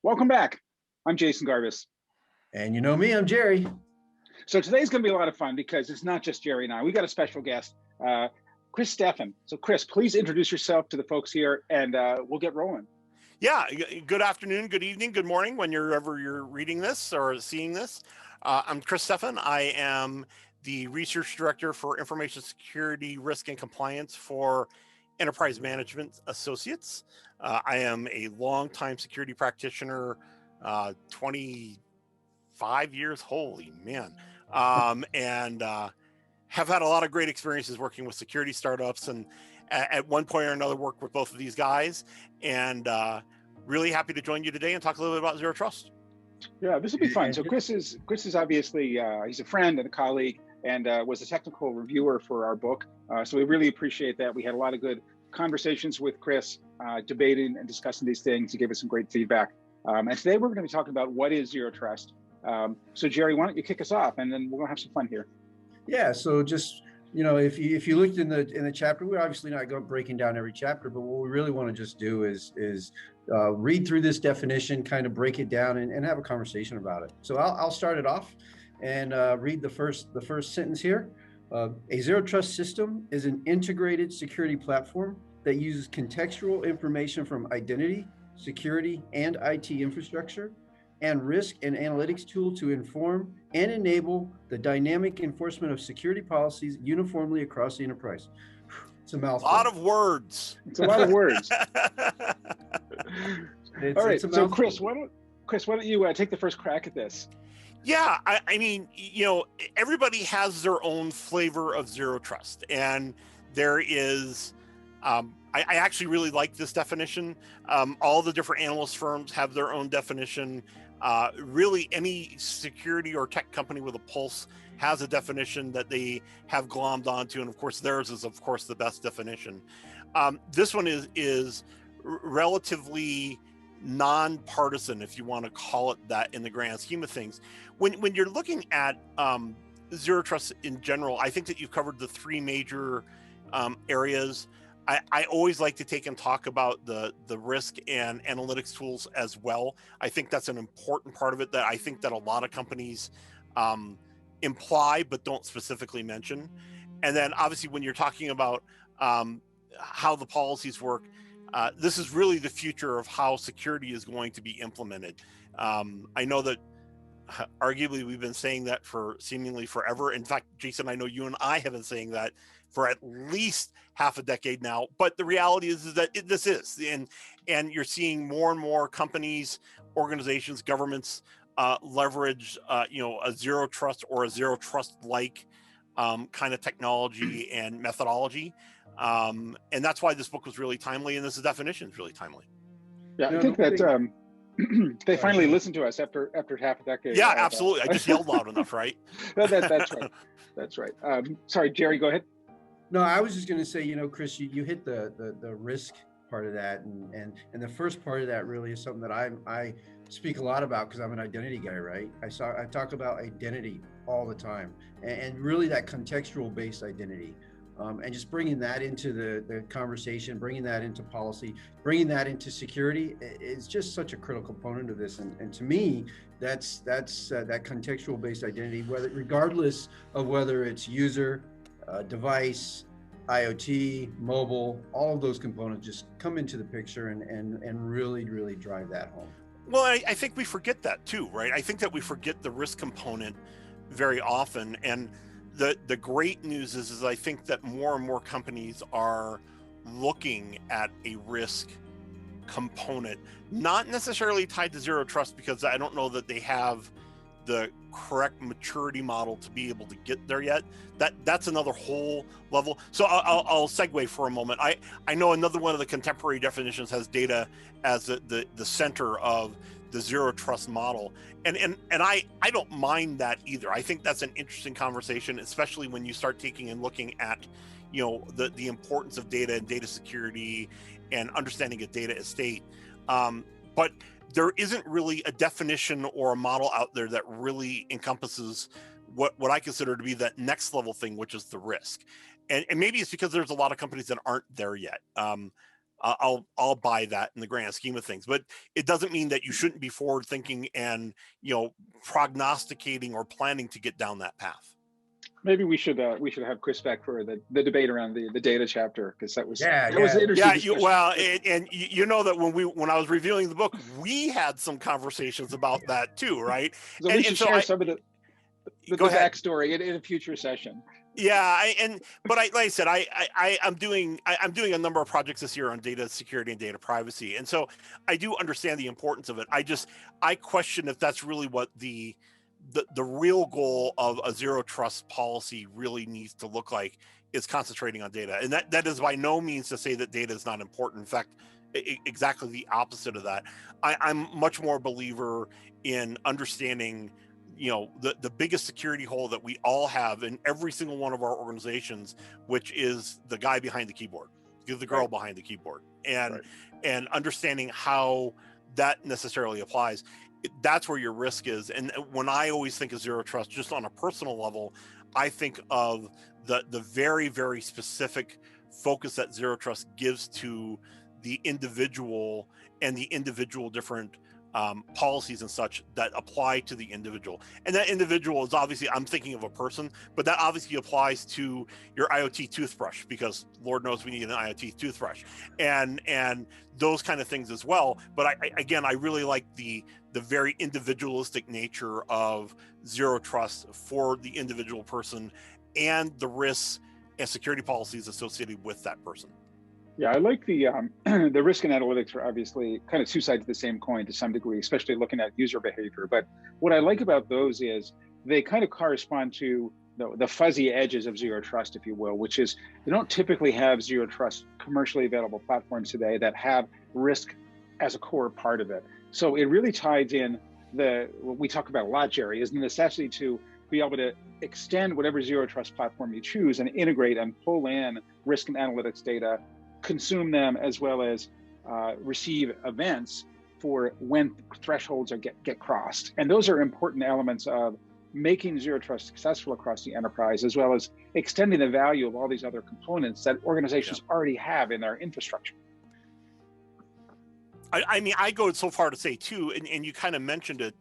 Welcome back. I'm Jason Garbus. And you know me, I'm Jerry. So today's going to be a lot of fun because it's not just Jerry and I. We got a special guest, Chris Steffen. So Chris, please introduce yourself to the folks here and we'll get rolling. Yeah, good afternoon, good evening, good morning, whenever you're reading this or seeing this. I'm Chris Steffen. I am the Research Director for Information Security, Risk, and Compliance for Enterprise Management Associates. I am a longtime security practitioner, 25 years, holy man, and have had a lot of great experiences working with security startups, and at one point or another worked with both of these guys, and really happy to join you today and talk a little bit about Zero Trust. Yeah, this will be fun. So Chris is obviously, he's a friend and a colleague, and was a technical reviewer for our book. So we really appreciate that. We had a lot of good conversations with Chris, debating and discussing these things. He gave us some great feedback. And today we're going to be talking about what is Zero Trust. So Jerry, why don't you kick us off, and then we're going to have some fun here. Yeah, so just, you know, if you looked in the chapter, we're obviously not going breaking down every chapter, but what we really want to just do is read through this definition, kind of break it down, and have a conversation about it. So I'll start it off and read the first sentence here. A Zero Trust system is an integrated security platform that uses contextual information from identity, security, and IT infrastructure, and risk and analytics tool to inform and enable the dynamic enforcement of security policies uniformly across the enterprise. It's a mouthful. A lot of words. It's a lot of words. All right, so Chris, why don't you take the first crack at this? Yeah, I mean, you know, everybody has their own flavor of Zero Trust, and there is, I actually really like this definition. All the different analyst firms have their own definition. Really, any security or tech company with a pulse has a definition that they have glommed onto, and of course, theirs is, of course, the best definition. This one is relatively nonpartisan, if you want to call it that, in the grand scheme of things. When you're looking at Zero Trust in general, I think that you've covered the three major areas. I always like to take and talk about the risk and analytics tools as well. I think that's an important part of it that I think that a lot of companies imply but don't specifically mention. And then obviously when you're talking about how the policies work, this is really the future of how security is going to be implemented. I know that arguably we've been saying that for seemingly forever. In fact, Jason, I know you and I have been saying that for at least half a decade now, but the reality is that this is, and you're seeing more and more companies, organizations, governments leverage, you know, a Zero Trust or a Zero Trust-like kind of technology and methodology. And that's why this book was really timely, and this definition is really timely. Yeah, I think that they finally listened to us after half a decade. Yeah, absolutely. I just yelled loud enough, right? That's right. That's right. Sorry, Jerry, go ahead. No, I was just going to say, you know, Chris, you hit the risk part of that, and the first part of that really is something that I speak a lot about because I'm an identity guy, right? I talk about identity all the time, and really that contextual based identity. And just bringing that into the conversation, bringing that into policy, bringing that into security is just such a critical component of this. And to me, that's that contextual based identity, regardless of whether it's user, device, IoT, mobile, all of those components just come into the picture and really, really drive that home. Well, I think we forget that too, right? I think that we forget the risk component very often. And the great news is I think that more and more companies are looking at a risk component, not necessarily tied to Zero Trust, because I don't know that they have the correct maturity model to be able to get there yet. That's another whole level. So I'll segue for a moment. I know another one of the contemporary definitions has data as the center of the Zero Trust model. And I don't mind that either. I think that's an interesting conversation, especially when you start taking and looking at, you know, the importance of data and data security and understanding a data estate. But there isn't really a definition or a model out there that really encompasses what I consider to be that next level thing, which is the risk. And maybe it's because there's a lot of companies that aren't there yet. I'll buy that in the grand scheme of things. But it doesn't mean that you shouldn't be forward thinking and, prognosticating or planning to get down that path. Maybe we should have Chris back for the debate around the data chapter, because that was Yeah, was an interesting Yeah, well, and you know that when I was reviewing the book, we had some conversations about that too, right? So we should share some of the backstory in a future session. Yeah, but like I said, I'm doing a number of projects this year on data security and data privacy, and so I do understand the importance of it. I question if that's really what the real goal of a zero trust policy really needs to look like, is concentrating on data. And that is by no means to say that data is not important. In fact, exactly the opposite of that. I'm much more a believer in understanding, the biggest security hole that we all have in every single one of our organizations, which is the guy behind the keyboard, the girl behind the keyboard, and understanding how that necessarily applies. That's where your risk is. And when I always think of zero trust, just on a personal level, I think of the very, very specific focus that zero trust gives to the individual and the individual different policies and such that apply to the individual. And that individual is obviously, I'm thinking of a person, but that obviously applies to your IoT toothbrush, because Lord knows we need an IoT toothbrush, and those kind of things as well. But I really like the very individualistic nature of zero trust for the individual person and the risks and security policies associated with that person. Yeah, I like the risk and analytics are obviously kind of two sides of the same coin to some degree, especially looking at user behavior. But what I like about those is they kind of correspond to the fuzzy edges of zero trust, if you will, which is they don't typically have zero trust commercially available platforms today that have risk as a core part of it. So it really ties in what we talk about a lot, Jerry, is the necessity to be able to extend whatever zero trust platform you choose and integrate and pull in risk and analytics data, consume them, as well as receive events for when thresholds get crossed. And those are important elements of making zero trust successful across the enterprise, as well as extending the value of all these other components that organizations already have in their infrastructure. I mean, I go so far to say too, and you kind of mentioned it,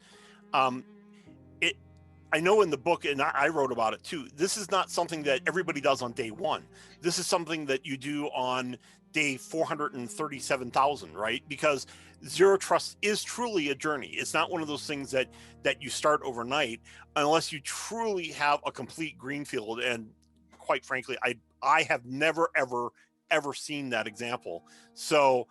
I know in the book, and I wrote about it too, this is not something that everybody does on day one. This is something that you do on day 437,000, right? Because zero trust is truly a journey. It's not one of those things that you start overnight, unless you truly have a complete greenfield. And quite frankly, I have never, ever seen that example. So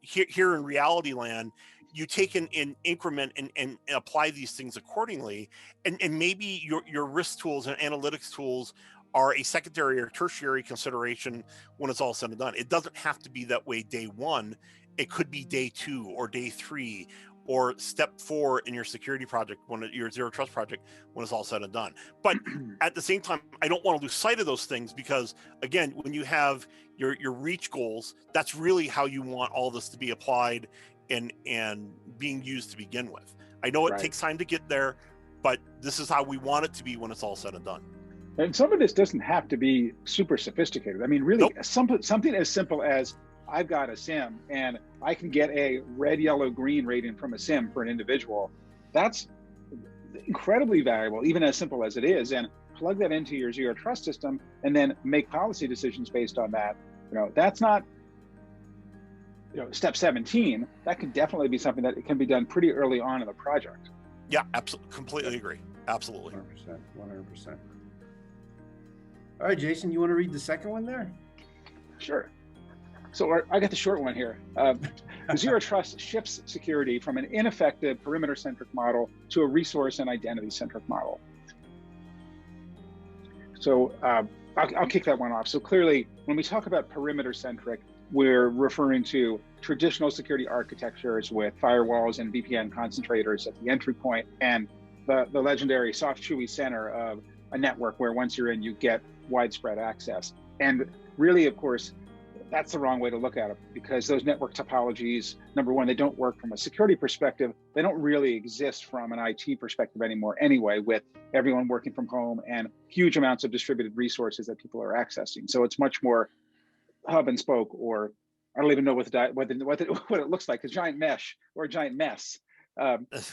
here in reality land, you take an increment and apply these things accordingly. And maybe your risk tools and analytics tools are a secondary or tertiary consideration when it's all said and done. It doesn't have to be that way day one. It could be day 2 or day 3 or step 4 in your security project, your zero trust project, when it's all said and done. But at the same time, I don't want to lose sight of those things, because again, when you have your reach goals, that's really how you want all this to be applied and being used to begin with. I know it takes time to get there, but this is how we want it to be when it's all said and done. And some of this doesn't have to be super sophisticated. I mean, really, something as simple as I've got a SIM and I can get a red, yellow, green rating from a SIM for an individual. That's incredibly valuable, even as simple as it is. And plug that into your zero trust system and then make policy decisions based on that. That's not step 17. That can definitely be something that can be done pretty early on in the project. Yeah, absolutely, completely agree. Absolutely. 100%. All right, Jason, you want to read the second one there? Sure. So I got the short one here. Zero trust shifts security from an ineffective perimeter-centric model to a resource and identity-centric model. So I'll kick that one off. So clearly, when we talk about perimeter-centric, we're referring to traditional security architectures with firewalls and VPN concentrators at the entry point, and the legendary soft, chewy center of a network where once you're in, you get widespread access. And really, of course, that's the wrong way to look at it, because those network topologies, number one, they don't work from a security perspective. They don't really exist from an IT perspective anymore anyway, with everyone working from home and huge amounts of distributed resources that people are accessing. So it's much more hub and spoke or I don't even know what what it looks like, a giant mesh or a giant mess.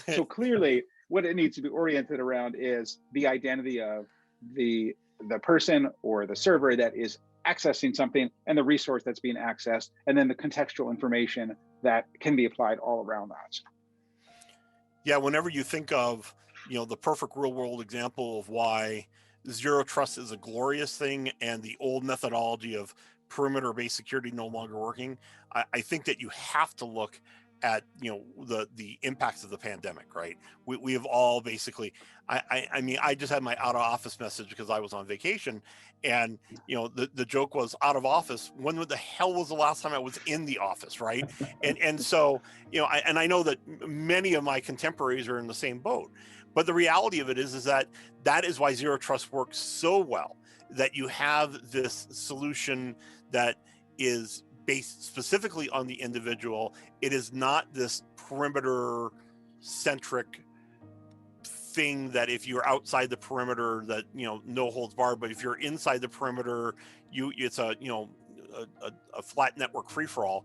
So clearly, what it needs to be oriented around is the identity of the person or the server that is accessing something, and the resource that's being accessed, and then the contextual information that can be applied all around that. Yeah, whenever you think of, the perfect real world example of why zero trust is a glorious thing and the old methodology of perimeter based security no longer working, I think that you have to look at the impacts of the pandemic, right? We have all basically, I mean, I just had my out of office message because I was on vacation, and the joke was, out of office, when the hell was the last time I was in the office, right? And so I know that many of my contemporaries are in the same boat, but the reality of it is that is why zero trust works so well, that you have this solution that is based specifically on the individual. It is not this perimeter centric thing that if you're outside the perimeter, that no holds barred, but if you're inside the perimeter, it's a flat network free for all.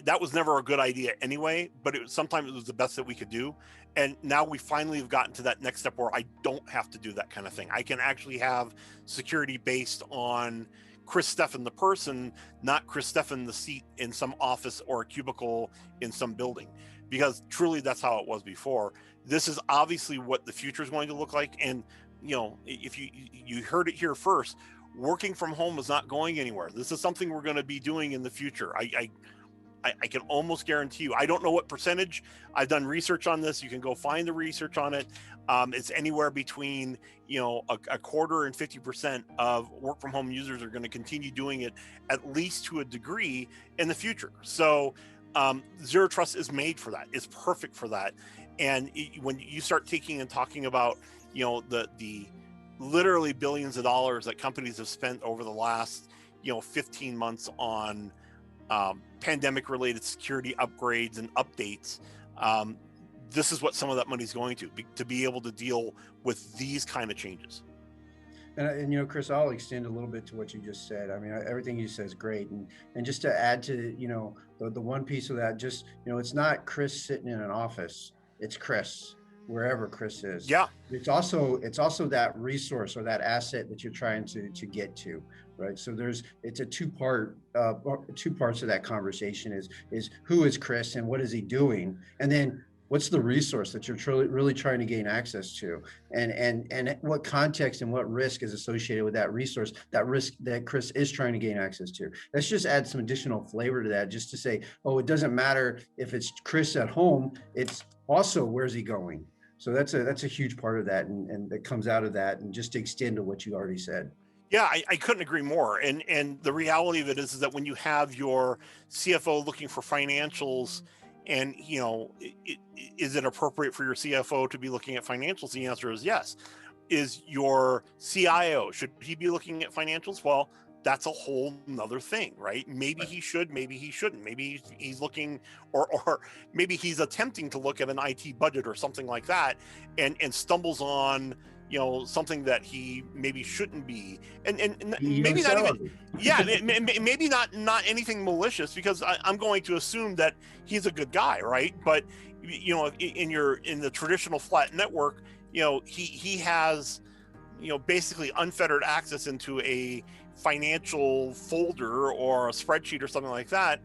That was never a good idea anyway, but sometimes it was the best that we could do. And now we finally have gotten to that next step where I don't have to do that kind of thing. I can actually have security based on Chris Steffen the person, not Chris Steffen the seat in some office or a cubicle in some building, because truly that's how it was before. This is obviously what the future is going to look like. And if you heard it here first, working from home is not going anywhere. This is something we're going to be doing in the future. I can almost guarantee you. I don't know what percentage. I've done research on this. You can go find the research on it. It's anywhere between a quarter and 50% of work from home users are going to continue doing it, at least to a degree, in the future. So zero trust is made for that. It's perfect for that. And when you start taking and talking about the literally billions of dollars that companies have spent over the last 15 months on pandemic related security upgrades and updates, this is what some of that money is going to be able to deal with these kind of changes. And Chris, I'll extend a little bit to what you just said. I mean, everything you said is great, and just to add to the one piece of that, just it's not Chris sitting in an office, it's Chris wherever Chris is. Yeah. It's also that resource or that asset that you're trying to get to, right? So it's a two parts of that conversation is who is Chris and what is he doing, and then what's the resource that you're really trying to gain access to, and what context and what risk is associated with that resource, that risk that Chris is trying to gain access to. Let's just add some additional flavor to that, just to say, oh, it doesn't matter if it's Chris at home, it's also where's he going. So that's a huge part of that, and that comes out of that, and just to extend to what you already said. Yeah, I couldn't agree more. And the reality of it is that when you have your CFO looking for financials, and is it appropriate for your CFO to be looking at financials? The answer is yes. Is your CIO, should he be looking at financials? Well, that's a whole nother thing, right? Maybe he should, maybe he shouldn't. Maybe he's looking, or maybe he's attempting to look at an IT budget or something like that, and stumbles on something that he maybe shouldn't be, and maybe not even, maybe not anything malicious, because I'm going to assume that he's a good guy, right? But in the traditional flat network, he has basically unfettered access into a financial folder or a spreadsheet or something like that,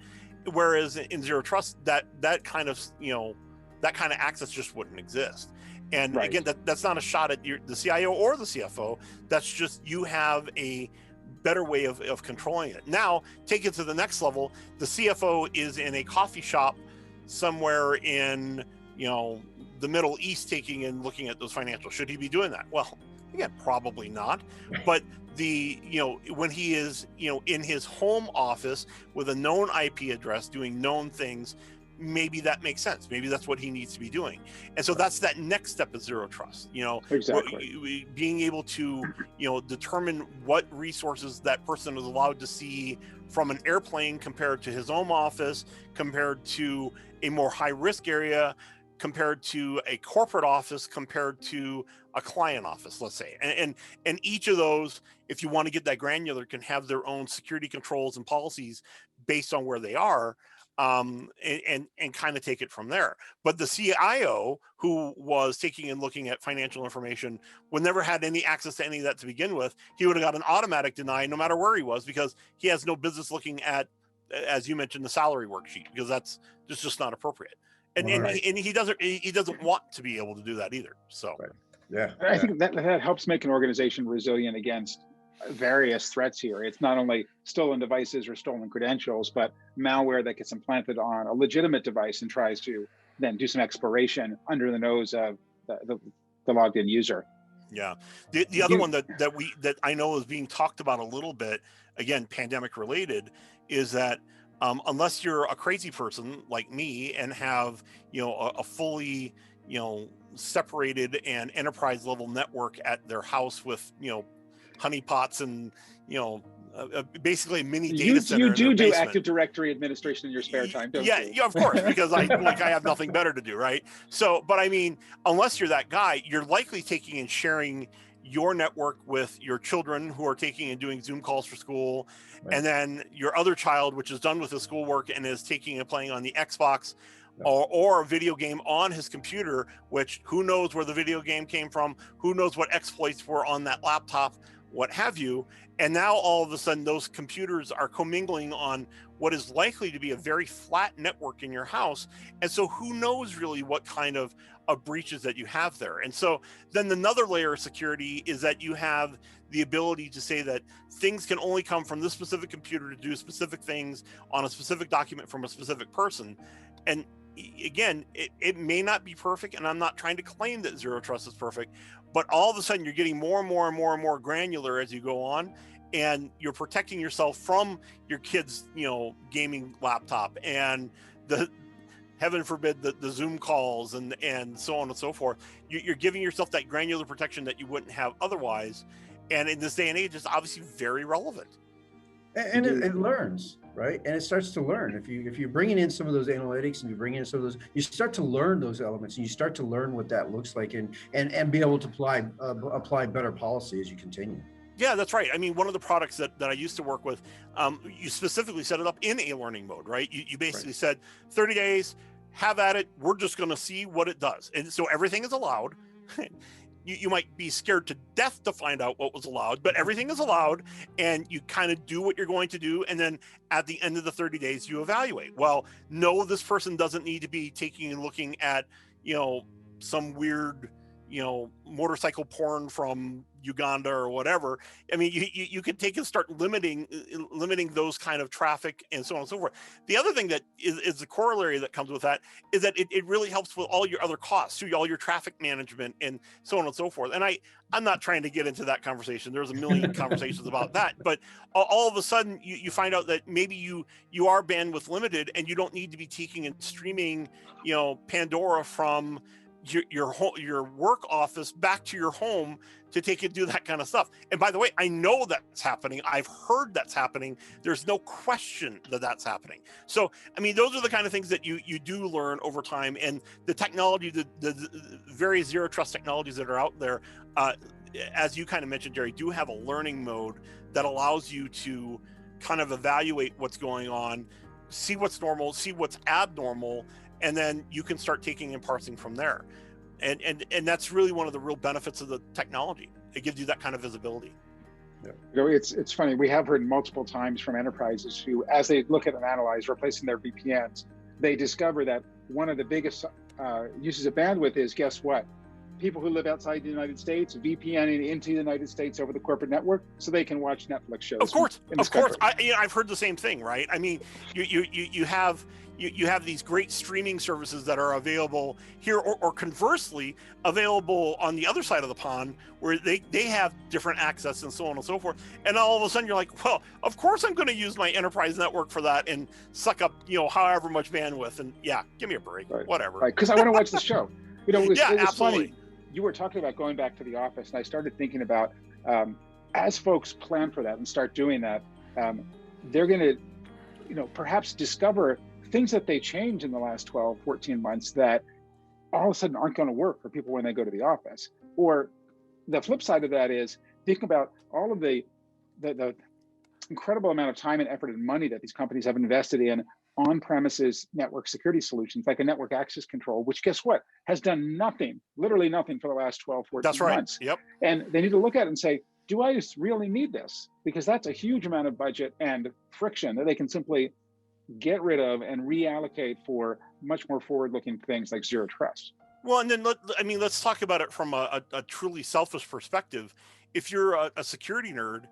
whereas in zero trust that kind of access just wouldn't exist. And right. Again, that's not a shot at the CIO or the CFO. That's just, you have a better way of controlling it. Now, take it to the next level. The CFO is in a coffee shop somewhere in the Middle East, taking and looking at those financials. Should he be doing that? Well, again, probably not. But when he is in his home office with a known IP address doing known things, maybe that makes sense. Maybe that's what he needs to be doing. And so that's that next step of zero trust, exactly. Being able to, determine what resources that person is allowed to see from an airplane compared to his home office, compared to a more high risk area, compared to a corporate office, compared to a client office, let's say. And each of those, if you want to get that granular, can have their own security controls and policies based on where they are, and kind of take it from there. But the CIO who was taking and looking at financial information would never had any access to any of that to begin with. He would have got an automatic deny no matter where he was, because he has no business looking at, as you mentioned, the salary worksheet, because that's just not appropriate. And he doesn't want to be able to do that either. So I think that helps make an organization resilient against various threats here. It's not only stolen devices or stolen credentials, but malware that gets implanted on a legitimate device and tries to then do some exploration under the nose of the logged in user. Yeah. The other one that I know is being talked about a little bit, again, pandemic related, is that unless you're a crazy person like me and have, a fully, separated and enterprise level network at their house with, honeypots and, basically a mini data center. You do Active Directory administration in your spare time, don't you? Yeah, of course, because I have nothing better to do, right? So, but I mean, unless you're that guy, you're likely taking and sharing your network with your children who are taking and doing Zoom calls for school, and then your other child, which is done with his schoolwork and is taking and playing on the Xbox, or a video game on his computer, which who knows where the video game came from, who knows what exploits were on that laptop, what have you. And now all of a sudden those computers are commingling on what is likely to be a very flat network in your house. And so who knows really what kind of breaches that you have there. And so then another layer of security is that you have the ability to say that things can only come from this specific computer to do specific things on a specific document from a specific person. And again, it may not be perfect, and I'm not trying to claim that Zero Trust is perfect, but all of a sudden you're getting more and more and more and more granular as you go on, and you're protecting yourself from your kid's, gaming laptop and the, heaven forbid, the Zoom calls and so on and so forth. You're giving yourself that granular protection that you wouldn't have otherwise. And in this day and age, it's obviously very relevant. And it learns, right? And it starts to learn. If you're bringing in some of those analytics and you bring in some of those, you start to learn those elements, and you start to learn what that looks like, and be able to apply better policy as you continue. Yeah, that's right. I mean, one of the products that I used to work with, you specifically set it up in a learning mode, right? You basically said 30 days, have at it. We're just going to see what it does. And so everything is allowed. You might be scared to death to find out what was allowed, but everything is allowed, and you kind of do what you're going to do. And then at the end of the 30 days, you evaluate. Well, no, this person doesn't need to be taking and looking at, some weird, motorcycle porn from Uganda or whatever. I mean, you could take and start limiting those kind of traffic and so on and so forth. The other thing that is the corollary that comes with that is that it really helps with all your other costs, too, all your traffic management and so on and so forth. And I'm not trying to get into that conversation. There's a million conversations about that, but all of a sudden you find out that maybe you are bandwidth limited, and you don't need to be taking and streaming, Pandora from your work office back to your home to take and do that kind of stuff. And by the way, I know that's happening. I've heard that's happening. There's no question that that's happening. So, I mean, those are the kind of things that you do learn over time. And the technology, the various Zero Trust technologies that are out there, as you kind of mentioned, Jerry, do have a learning mode that allows you to kind of evaluate what's going on, see what's normal, see what's abnormal, and then you can start taking and parsing from there. And that's really one of the real benefits of the technology. It gives you that kind of visibility. Yeah. It's funny. We have heard multiple times from enterprises who, as they look at and analyze replacing their VPNs, they discover that one of the biggest uses of bandwidth is, guess what? People who live outside the United States VPNing into the United States over the corporate network so they can watch Netflix shows. Of course. I've heard the same thing, right? I mean, you have these great streaming services that are available here, or conversely available on the other side of the pond, where they have different access and so on and so forth. And all of a sudden you're like, well, of course I'm going to use my enterprise network for that and suck up, however much bandwidth. And yeah, give me a break, whatever. Right, because I want to watch the show. It was absolutely. Funny. You were talking about going back to the office, and I started thinking about, as folks plan for that and start doing that, they're going to, perhaps discover things that they changed in the last 12, 14 months that all of a sudden aren't going to work for people when they go to the office. Or the flip side of that is, think about all of the incredible amount of time and effort and money that these companies have invested in on-premises network security solutions, like a network access control, which guess what, has done nothing, literally nothing for the last 12, 14 That's right. months. Yep. And they need to look at it and say, do I just really need this? Because that's a huge amount of budget and friction that they can simply get rid of and reallocate for much more forward-looking things like zero trust. Well, and then let's talk about it from a truly selfish perspective. If you're a security nerd,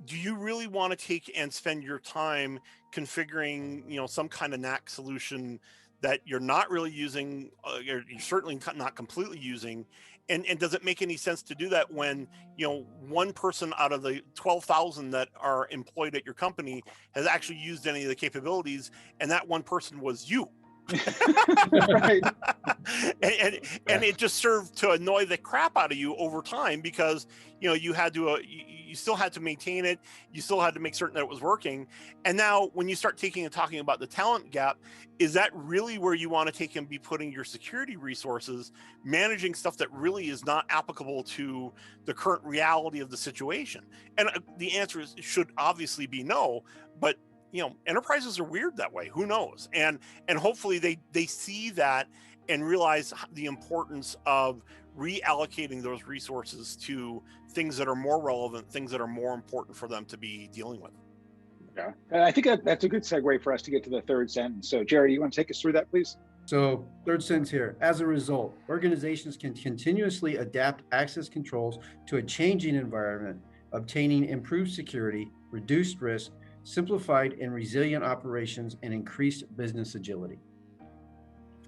do you really want to take and spend your time configuring, some kind of NAC solution that you're not really using, you're certainly not completely using? And does it make any sense to do that when, one person out of the 12,000 that are employed at your company has actually used any of the capabilities, and that one person was you? Right. and it just served to annoy the crap out of you over time, because you had to you still had to maintain it, you still had to make certain that it was working. And now when you start talking about the talent gap, is that really where you want to take and be putting your security resources, managing stuff that really is not applicable to the current reality of the situation? And the answer should obviously be no, but enterprises are weird that way. Who knows? And hopefully they see that and realize the importance of reallocating those resources to things that are more relevant, things that are more important for them to be dealing with. Yeah, and I think that's a good segue for us to get to the third sentence. So Jerry, you want to take us through that, please? So third sentence here, as a result, organizations can continuously adapt access controls to a changing environment, obtaining improved security, reduced risk, simplified and resilient operations, and increased business agility.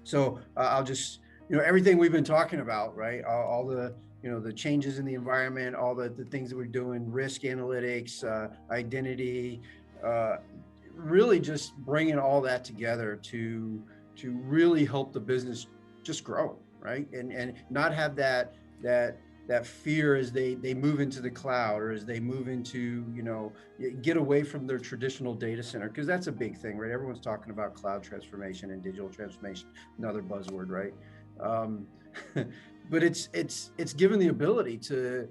So I'll just, everything we've been talking about, right? All the, the changes in the environment, all the things that we're doing, risk analytics, identity, really just bringing all that together to really help the business just grow, right? And not have that fear as they move into the cloud, or as they move into, get away from their traditional data center, because that's a big thing, right? Everyone's talking about cloud transformation and digital transformation, another buzzword, right? But it's given the ability to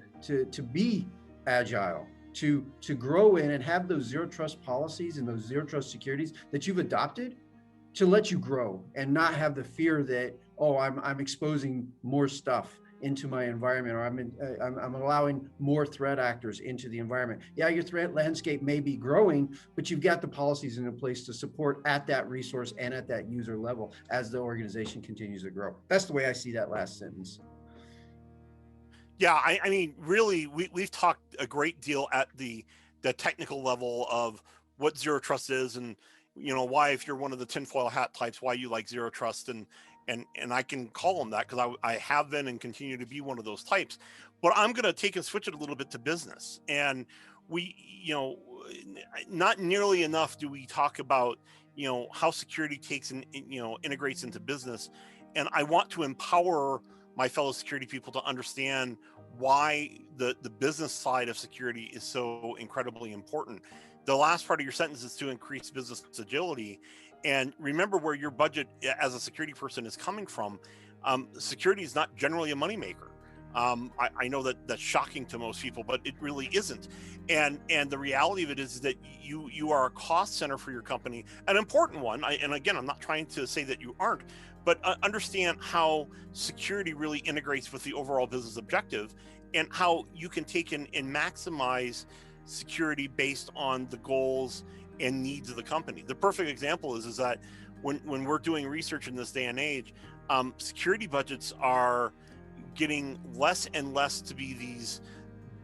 be agile, to grow in and have those zero trust policies and those zero trust securities that you've adopted to let you grow, and not have the fear that, oh, I'm exposing more stuff into my environment, or I'm allowing more threat actors into the environment. Yeah, your threat landscape may be growing, but you've got the policies in place to support at that resource and at that user level as the organization continues to grow. That's the way I see that last sentence. Yeah, I mean, really, we've talked a great deal at the technical level of what zero trust is, and why, if you're one of the tinfoil hat types, why you like zero trust, and I can call them that because I have been and continue to be one of those types. But I'm going to take and switch it a little bit to business. And we, not nearly enough do we talk about, how security takes and, integrates into business. And I want to empower my fellow security people to understand why the business side of security is so incredibly important. The last part of your sentence is to increase business agility. And remember where your budget as a security person is coming from. Security is not generally a moneymaker. I know that that's shocking to most people, but it really isn't. And the reality of it is that you are a cost center for your company, an important one. And again, I'm not trying to say that you aren't, but understand how security really integrates with the overall business objective, and how you can take and maximize security based on the goals and needs of the company. The perfect example is that when we're doing research in this day and age, security budgets are getting less and less to be these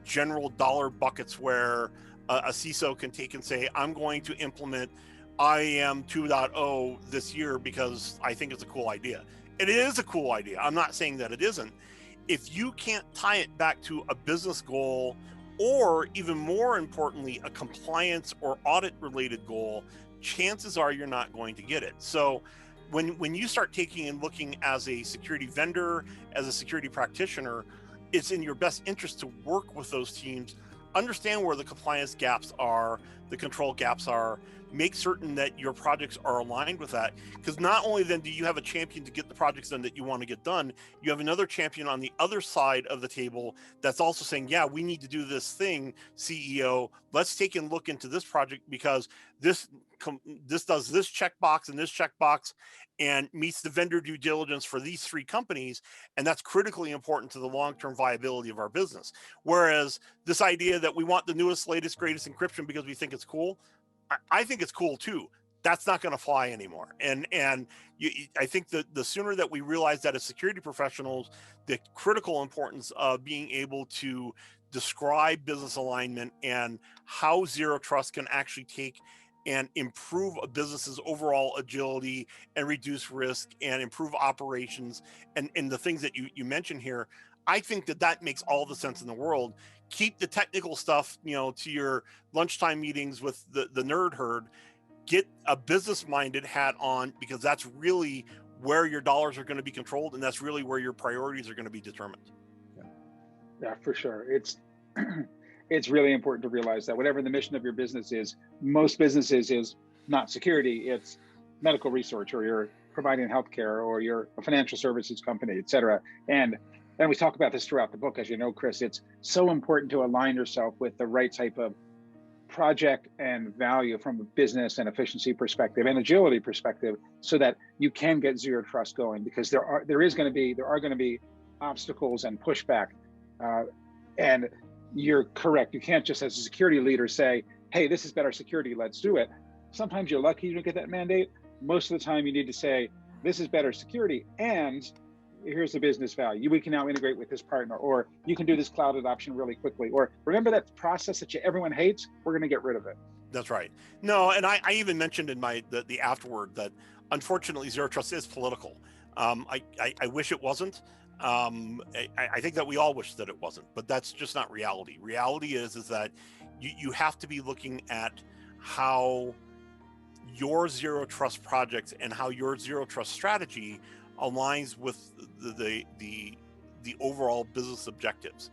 general dollar buckets where a CISO can take and say, I'm going to implement IAM 2.0 this year because I think it's a cool idea. It is a cool idea. I'm not saying that it isn't. If you can't tie it back to a business goal, or even more importantly, a compliance or audit related goal, chances are you're not going to get it. So when you start taking and looking as a security vendor, as a security practitioner, it's in your best interest to work with those teams, understand where the compliance gaps are, the control gaps are, make certain that your projects are aligned with that. Because not only then do you have a champion to get the projects done that you want to get done, you have another champion on the other side of the table that's also saying, yeah, we need to do this thing, CEO. Let's take a look into this project because this does this checkbox and this checkbox and meets the vendor due diligence for these three companies. And that's critically important to the long-term viability of our business. Whereas this idea that we want the newest, latest, greatest encryption because we think it's cool, I think it's cool too. That's not going to fly anymore. And I think that the sooner that we realize that as security professionals, the critical importance of being able to describe business alignment and how zero trust can actually take and improve a business's overall agility and reduce risk and improve operations and the things that you mentioned here, I think that makes all the sense in the world. Keep the technical stuff, to your lunchtime meetings with the nerd herd. Get a business-minded hat on, because that's really where your dollars are going to be controlled, and that's really where your priorities are going to be determined. Yeah, for sure. It's really important to realize that whatever the mission of your business is, most businesses is not security, it's medical research, or you're providing healthcare, or you're a financial services company, et cetera. And we talk about this throughout the book, as you know, Chris. It's so important to align yourself with the right type of project and value from a business and efficiency perspective and agility perspective, so that you can get zero trust going, because there are going to be obstacles and pushback. And you're correct. You can't just, as a security leader, say, hey, this is better security, let's do it. Sometimes you're lucky you don't get that mandate. Most of the time you need to say, this is better security, and here's the business value. We can now integrate with this partner, or you can do this cloud adoption really quickly, or remember that process that everyone hates, we're going to get rid of it. That's right. No, and I even mentioned in the afterword that unfortunately zero trust is political. I wish it wasn't. I think that we all wish that it wasn't, but that's just not reality. Reality is that you have to be looking at how your zero trust projects and how your zero trust strategy aligns with the overall business objectives.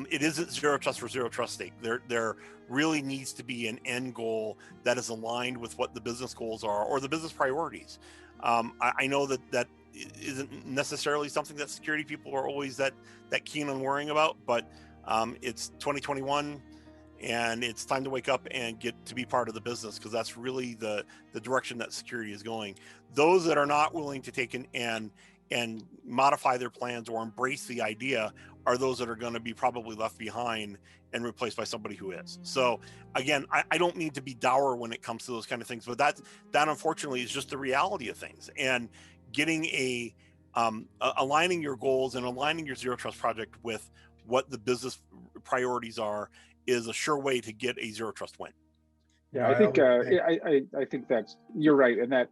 It isn't zero trust for zero trust sake. There really needs to be an end goal that is aligned with what the business goals are or the business priorities. I know that isn't necessarily something that security people are always that keen on worrying about, but it's 2021 and it's time to wake up and get to be part of the business, because that's really the direction that security is going. Those that are not willing to take and modify their plans or embrace the idea are those that are going to be probably left behind and replaced by somebody who is. So again, I don't need to be dour when it comes to those kind of things, but that unfortunately is just the reality of things. And getting aligning your goals and aligning your zero trust project with what the business priorities are is a sure way to get a zero trust win. Yeah, I think I think that's, you're right, and that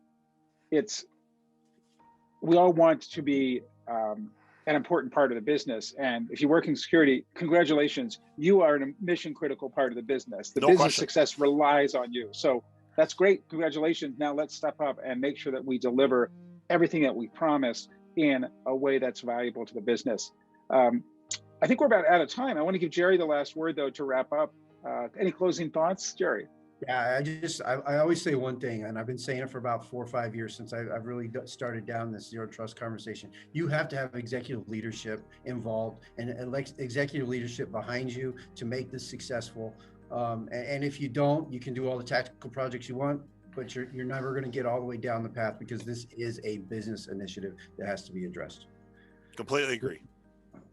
we all want to be an important part of the business. And if you work in security, congratulations, you are a mission critical part of the business. The business success relies on you. So that's great. Congratulations. Now let's step up and make sure that we deliver everything that we promise in a way that's valuable to the business. I think we're about out of time. I want to give Jerry the last word, though, to wrap up. Any closing thoughts, Jerry? Yeah, I always say one thing, and I've been saying it for about 4 or 5 years since I've really started down this zero trust conversation. You have to have executive leadership involved and executive leadership behind you to make this successful. And if you don't, you can do all the tactical projects you want, but you're never going to get all the way down the path, because this is a business initiative that has to be addressed. Completely agree.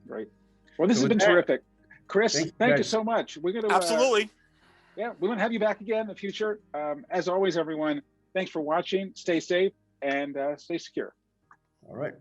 Right. Well, this has been terrific. Chris, thank you so much. We're going to absolutely. Yeah, we want to have you back again in the future. As always, everyone, thanks for watching. Stay safe and stay secure. All right.